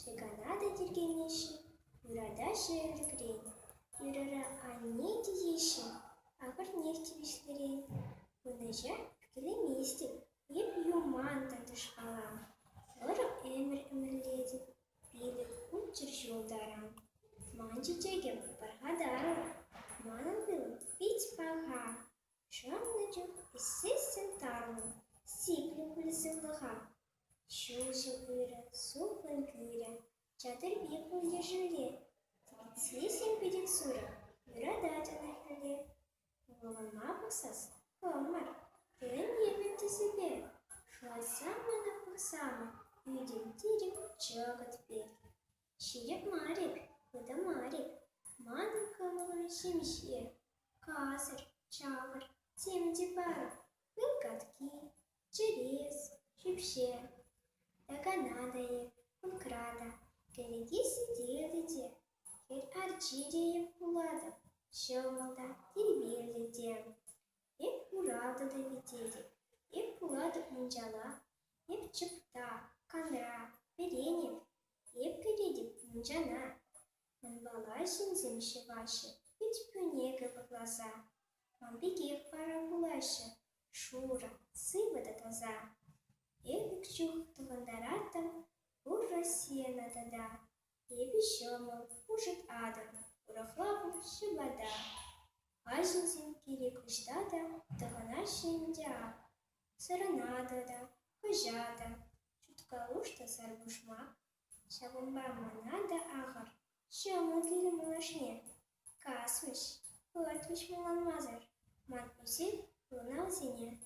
Шеганада тергенеші, юрада жерлікрен. Юрара анне дезеші, ағыр нефтевішлерен. Бұныжа келеместі, еп юман татыш қалам. Ұрық әмір-әмірледі, белік ұтчыр жолдарам. Манчы жегем барғадарым, манын білім бить баға. Шамны жүк іссесін тармын, сиплі күлісіліға. Шул-шул үйрі, суқлын күйрі, жатыр бек өлде жүлде. Тегітсесен бедек сұры, юрада жана хүлде. Оғылма бұқсас, көмір, тілін ебін тізібе. Шуасам мана бұқсамы, үйден терек чығыт бер. Шерек марек, бұда марек, манын көмілі шемше. Қазыр, чағыр, темде бары, бұлкатки, через, шүпше. Даганадайы, ұнкрада, кәлеге сиделді де. Кел арчидейі бұлады, шылмалда тербелді де. Еп ұрады да бетеді, еп бұлады мұнжала, еп чыпта, қандыра, беренеп, еп кередіп мұнжана. Мұнбала жынземші башы, ет пөнегі бұглаза. Мамбегек пара бұлашы, шура, сывыда таза. Эбік чух тұғындараттым, бұр Россияна дада. Эбі шымыл, ұжыт адым, ұрықлағым шыбада. Ажынзен керек ұштада, тұғына шынде ап. Сырынады да, құжада, чутка ұшта сарбушмақ. Шабымба манада ағыр, шымыл келі мұлашне. Касмыш, ұлатвыш мұланмазыр, ман үсіп, ұлынау зене.